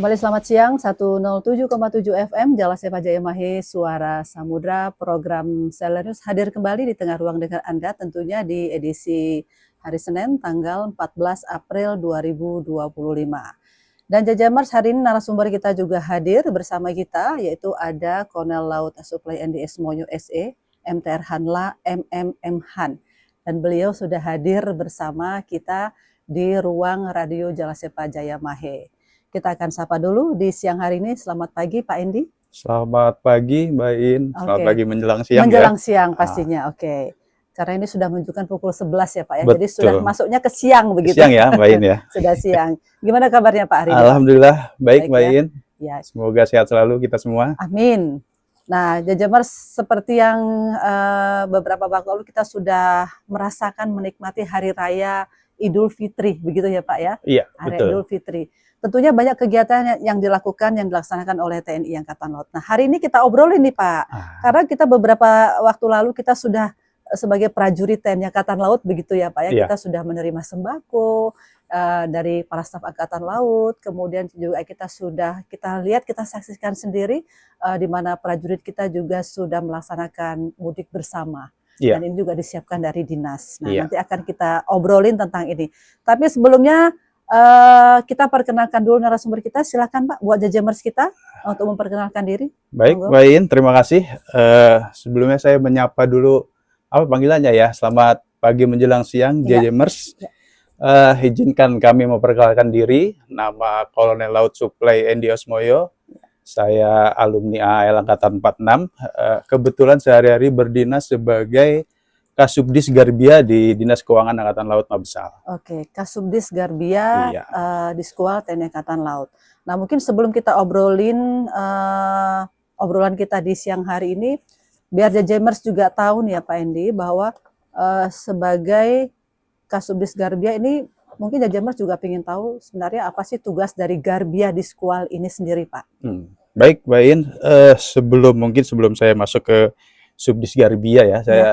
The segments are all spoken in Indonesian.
Kembali selamat siang, 107,7 FM, Jalasep Jaya Mahe, Suara Samudra, program Selenius hadir kembali di tengah ruang dengar Anda, tentunya di edisi hari Senin, tanggal 14 April 2025. Dan Jajamers, hari ini narasumber kita juga hadir bersama kita, yaitu ada Kolonel Laut Suplai NDS Moyo SE, MTR Hanla, MMM Han. Dan beliau sudah hadir bersama kita di ruang radio Jalasep Jaya Mahe. Kita akan sapa dulu di siang hari ini. Selamat pagi Pak Endi. Selamat pagi Mbak In. Selamat pagi menjelang siang. Menjelang siang pastinya, oke. Karena ini sudah menunjukkan pukul 11 ya Pak ya. Betul. Jadi sudah masuknya ke siang begitu. Siang ya Mbak In ya. Sudah siang. Gimana kabarnya Pak hari ini? Alhamdulillah baik Mbak In. Ya. Semoga sehat selalu kita semua. Amin. Nah, Jajamers, seperti yang beberapa waktu lalu kita sudah merasakan menikmati Hari Raya Idul Fitri, begitu ya Pak ya? Iya, Hari betul. Idul Fitri. Tentunya banyak kegiatan yang dilaksanakan oleh TNI Angkatan Laut. Nah, hari ini kita obrolin nih Pak, karena kita beberapa waktu lalu kita sudah sebagai prajurit TNI Angkatan Laut begitu ya Pak ya, kita sudah menerima sembako dari para staf Angkatan Laut, kemudian juga kita saksikan sendiri di mana prajurit kita juga sudah melaksanakan mudik bersama. Dan ini juga disiapkan dari dinas. Nah, nanti akan kita obrolin tentang ini. Tapi sebelumnya kita perkenalkan dulu narasumber kita. Silakan Pak, buat Jajamers kita untuk memperkenalkan diri. Baik, Mbak In, terima kasih. Sebelumnya saya menyapa dulu apa panggilannya ya. Selamat pagi menjelang siang, Jajamers. Izinkan kami memperkenalkan diri. Nama Kolonel Laut Suplai NDS Moyo. Saya alumni AAL Angkatan 46. Kebetulan sehari-hari berdinas sebagai Kasubdis Garbia di Dinas Keuangan Angkatan Laut Mabesal. Oke, Kasubdis Garbia di Skual TNI Angkatan Laut. Nah, mungkin sebelum kita obrolin obrolan kita di siang hari ini, biar Jajamers juga tahu nih ya Pak Endi, bahwa sebagai Kasubdis Garbia ini, mungkin Jajamers juga ingin tahu sebenarnya apa sih tugas dari Garbia di Skual ini sendiri Pak? Baik, Mbak In, sebelum saya masuk ke Subdis Garbia ya, saya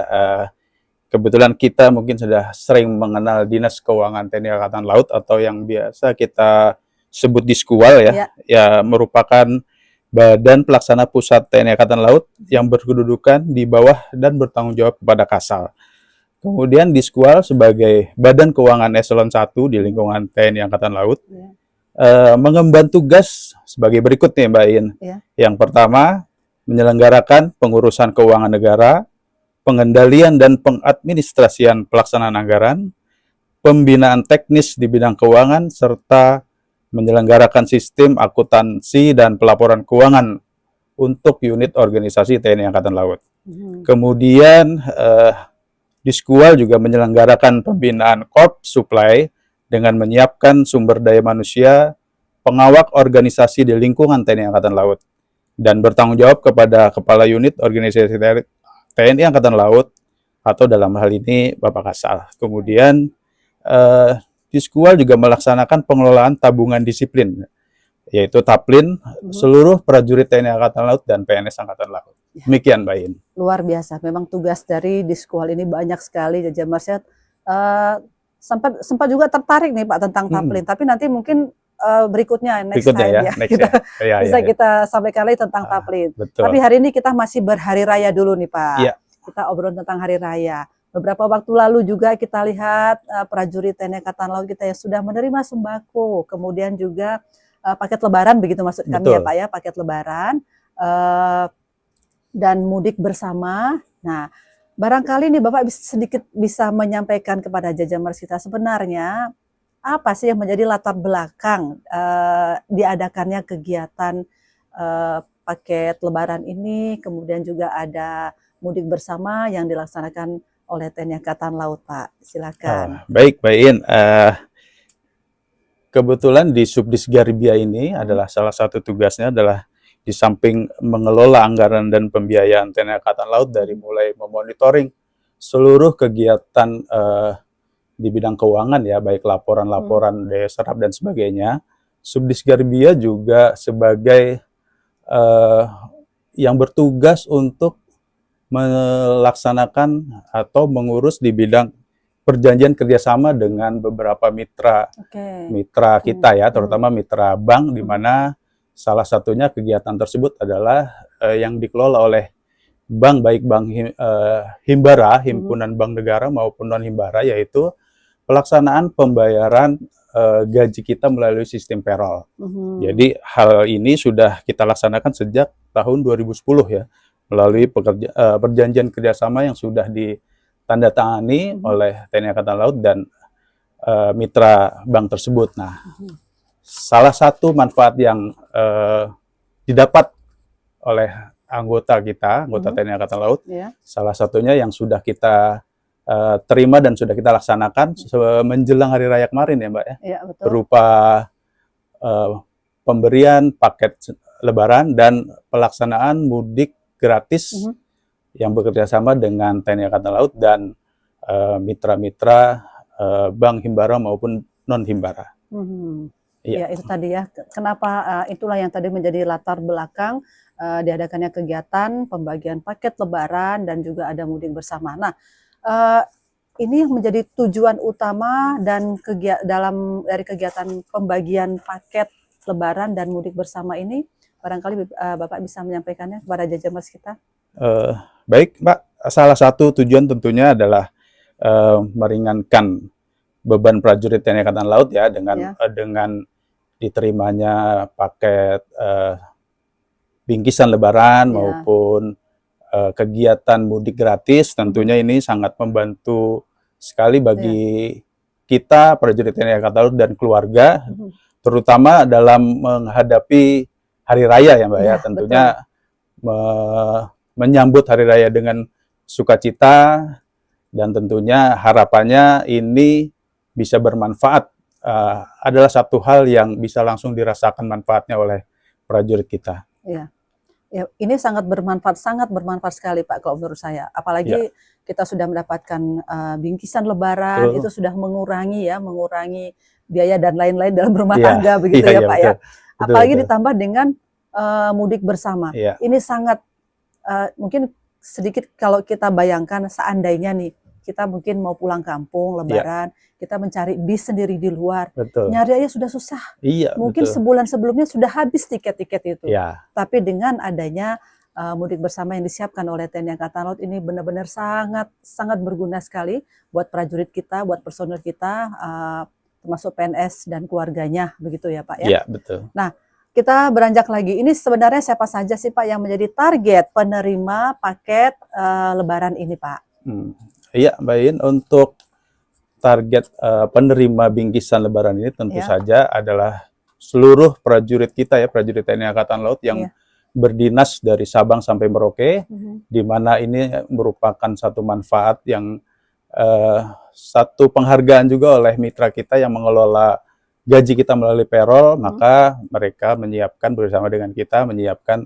kebetulan kita mungkin sudah sering mengenal Dinas Keuangan TNI Angkatan Laut atau yang biasa kita sebut di Skual ya, merupakan badan pelaksana pusat TNI Angkatan Laut yang berkedudukan di bawah dan bertanggung jawab kepada Kasal. Kemudian di Skual sebagai badan keuangan eselon 1 di lingkungan TNI Angkatan Laut, mengemban tugas sebagai berikut nih Mbak In. Yang pertama, menyelenggarakan pengurusan keuangan negara, pengendalian dan pengadministrasian pelaksanaan anggaran, pembinaan teknis di bidang keuangan, serta menyelenggarakan sistem akuntansi dan pelaporan keuangan untuk unit organisasi TNI Angkatan Laut. Kemudian di Skual juga menyelenggarakan pembinaan Korps Supply dengan menyiapkan sumber daya manusia, pengawal organisasi di lingkungan TNI Angkatan Laut, dan bertanggung jawab kepada Kepala Unit Organisasi TNI Angkatan Laut atau dalam hal ini Bapak Kasal. Kemudian di Skual juga melaksanakan pengelolaan tabungan disiplin, yaitu Taplin, seluruh prajurit TNI Angkatan Laut dan PNS Angkatan Laut. Demikian Mbak In. Luar biasa, memang tugas dari di Skual ini banyak sekali. Jajamers sempat juga tertarik nih Pak tentang Taplin, tapi nanti mungkin berikutnya next time bisa kita sampaikan lagi tentang Taplin. Tapi hari ini kita masih berhari raya dulu nih Pak. Kita obrol tentang hari raya. Beberapa waktu lalu juga kita lihat prajurit TNI Angkatan Laut kita yang sudah menerima sembako, kemudian juga paket lebaran begitu maksud kami ya Pak ya, paket lebaran dan mudik bersama. Nah, barangkali nih Bapak sedikit bisa menyampaikan kepada Jajamers kita sebenarnya apa sih yang menjadi latar belakang diadakannya kegiatan paket lebaran ini, kemudian juga ada mudik bersama yang dilaksanakan oleh TNI Angkatan Laut Pak. Silakan. Baik, Mbak In. Kebetulan di Subdis Garbia ini adalah salah satu tugasnya adalah di samping mengelola anggaran dan pembiayaan TNI Angkatan Laut dari mulai memonitoring seluruh kegiatan di bidang keuangan ya, baik laporan-laporan daya serap dan sebagainya. Subdis Garbia juga sebagai yang bertugas untuk melaksanakan atau mengurus di bidang perjanjian kerjasama dengan beberapa mitra kita ya, terutama mitra bank, di mana salah satunya kegiatan tersebut adalah yang dikelola oleh bank, baik bank Himbara, himpunan bank negara maupun non Himbara, yaitu pelaksanaan pembayaran gaji kita melalui sistem payroll. Jadi hal ini sudah kita laksanakan sejak tahun 2010 ya, melalui perjanjian kerjasama yang sudah ditandatangani oleh TNI Angkatan Laut dan mitra bank tersebut. Nah, salah satu manfaat yang didapat oleh anggota TNI Angkatan Laut, salah satunya yang sudah kita terima dan sudah kita laksanakan menjelang Hari Raya kemarin ya Mbak ya, betul. Berupa pemberian paket Lebaran dan pelaksanaan mudik gratis yang bekerja sama dengan TNI Angkatan Laut dan mitra-mitra Bank Himbara maupun non Himbara. Ya itu tadi ya, kenapa itulah yang tadi menjadi latar belakang diadakannya kegiatan pembagian paket Lebaran dan juga ada mudik bersama. Nah, ini yang menjadi tujuan utama dan dari kegiatan pembagian paket Lebaran dan mudik bersama ini, barangkali Bapak bisa menyampaikannya kepada Jajamers kita. Baik Mbak, salah satu tujuan tentunya adalah meringankan beban prajurit TNI Angkatan Laut ya dengan diterimanya paket bingkisan Lebaran maupun kegiatan mudik gratis. Tentunya ini sangat membantu sekali bagi kita prajurit TNI Angkatan Laut dan keluarga, terutama dalam menghadapi Hari Raya ya Mbak ya. Tentunya menyambut Hari Raya dengan sukacita dan tentunya harapannya ini bisa bermanfaat, adalah satu hal yang bisa langsung dirasakan manfaatnya oleh prajurit kita. Ya, ini sangat bermanfaat sekali Pak kalau menurut saya. Apalagi kita sudah mendapatkan bingkisan Lebaran, itu sudah mengurangi biaya dan lain-lain dalam rumah tangga begitu ya Pak ya. Apalagi ditambah dengan mudik bersama. Ini sangat mungkin sedikit kalau kita bayangkan seandainya nih kita mungkin mau pulang kampung Lebaran, kita mencari bis sendiri di luar, nyari aja sudah susah. Mungkin sebulan sebelumnya sudah habis tiket-tiket itu. Tapi dengan adanya mudik bersama yang disiapkan oleh TNI Angkatan Laut ini benar-benar sangat berguna sekali buat prajurit kita, buat personel kita, termasuk PNS dan keluarganya, begitu ya Pak ya. Iya, betul. Nah, kita beranjak lagi. Ini sebenarnya siapa saja sih Pak yang menjadi target penerima paket Lebaran ini Pak? Iya Mbak In, untuk target penerima bingkisan Lebaran ini tentu saja adalah seluruh prajurit kita ya, prajurit TNI Angkatan Laut yang berdinas dari Sabang sampai Merauke, di mana ini merupakan satu manfaat yang satu penghargaan juga oleh mitra kita yang mengelola gaji kita melalui payroll, maka mereka menyiapkan bersama dengan kita menyiapkan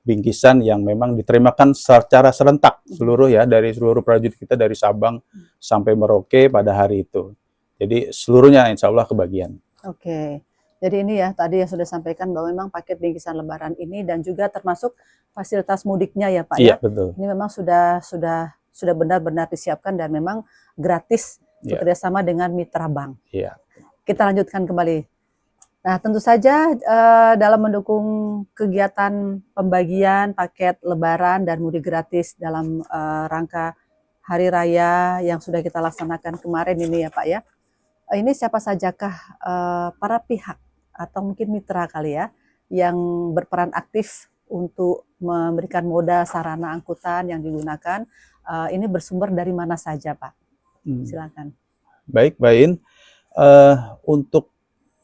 bingkisan yang memang diterimakan secara serentak seluruh ya, dari seluruh prajurit kita dari Sabang sampai Merauke pada hari itu. Jadi seluruhnya insya Allah kebagian. Jadi ini ya tadi yang sudah sampaikan bahwa memang paket bingkisan Lebaran ini dan juga termasuk fasilitas mudiknya ya Pak ya. Betul. Ini memang sudah benar-benar disiapkan dan memang gratis bekerjasama dengan mitra bank. Kita lanjutkan kembali. Nah, tentu saja dalam mendukung kegiatan pembagian paket Lebaran dan mudik gratis dalam rangka Hari Raya yang sudah kita laksanakan kemarin ini ya Pak ya. Ini siapa sajakah para pihak atau mungkin mitra kali ya yang berperan aktif untuk memberikan moda sarana angkutan yang digunakan, ini bersumber dari mana saja Pak? Silakan. Baik, Mbak In. Untuk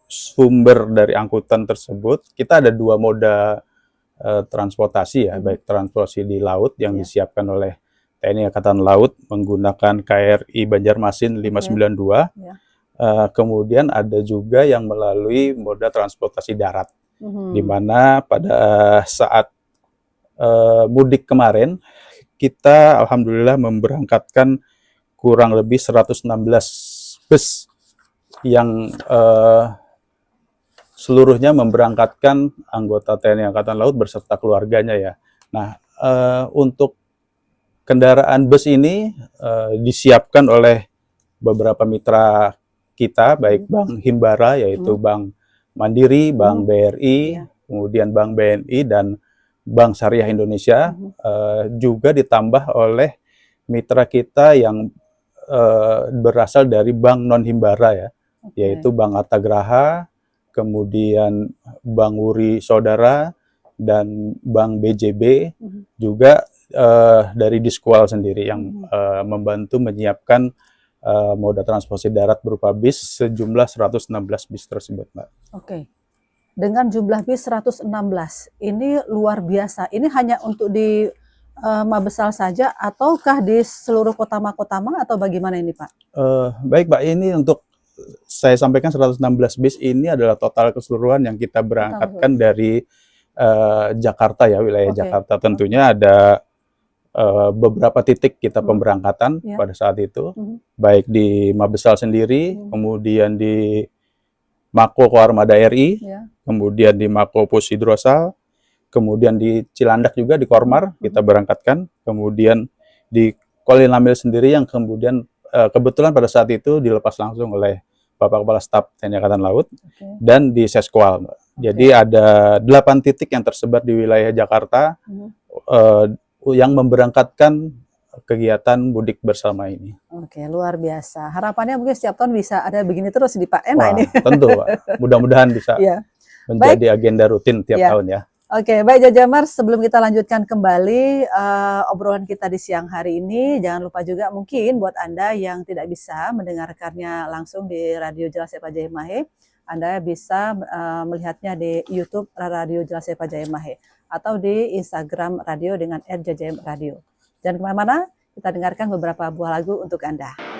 sumber dari angkutan tersebut, kita ada dua moda transportasi ya, baik transportasi di laut yang disiapkan oleh TNI Angkatan Laut menggunakan KRI Banjarmasin 592, kemudian ada juga yang melalui moda transportasi darat, di mana pada saat mudik kemarin, kita alhamdulillah memberangkatkan kurang lebih 116 bus yang seluruhnya memberangkatkan anggota TNI Angkatan Laut beserta keluarganya ya. Nah, untuk kendaraan bus ini disiapkan oleh beberapa mitra kita, baik Bank Himbara, yaitu Bank Mandiri, Bank BRI, kemudian Bank BNI dan Bank Syariah Indonesia, juga ditambah oleh mitra kita yang berasal dari bank non-himbara ya, yaitu Bank Artagraha, kemudian Bank Wuri Saudara, dan Bank BJB, juga dari Diskwal sendiri yang membantu menyiapkan moda transportasi darat berupa bis sejumlah 116 bis tersebut, Mbak. Oke. Dengan jumlah bis 116, ini luar biasa. Ini hanya untuk di Mabesal saja, ataukah di seluruh kota Makotama, atau bagaimana ini, Pak? Baik, Pak. Ini untuk saya sampaikan 116 bis ini adalah total keseluruhan yang kita berangkatkan dari Jakarta ya, wilayah Jakarta. Tentunya ada beberapa titik kita pemberangkatan pada saat itu, baik di Mabesal sendiri, kemudian di Mako Koarmada RI, kemudian di Mako Pos Hidrosal, kemudian di Cilandak juga di Kormar kita berangkatkan, kemudian di Kuala Lamil sendiri yang kemudian kebetulan pada saat itu dilepas langsung oleh Bapak Kepala Staf TNI Angkatan Laut, dan di Seskwal. Jadi ada 8 titik yang tersebar di wilayah Jakarta yang memberangkatkan kegiatan mudik bersama ini. Oke, luar biasa. Harapannya mungkin setiap tahun bisa ada begini terus di Pak. Enak ini. Tentu, Pak. Mudah-mudahan bisa menjadi agenda rutin tiap tahun ya. Oke, baik Jajamar, sebelum kita lanjutkan kembali obrolan kita di siang hari ini, jangan lupa juga mungkin buat Anda yang tidak bisa mendengarkannya langsung di Radio Jelas Eva Jayemahe, Anda bisa melihatnya di YouTube Radio Jelas Eva Jayemahe atau di Instagram radio dengan @jjmradio. Jangan kemana-mana, kita dengarkan beberapa buah lagu untuk Anda.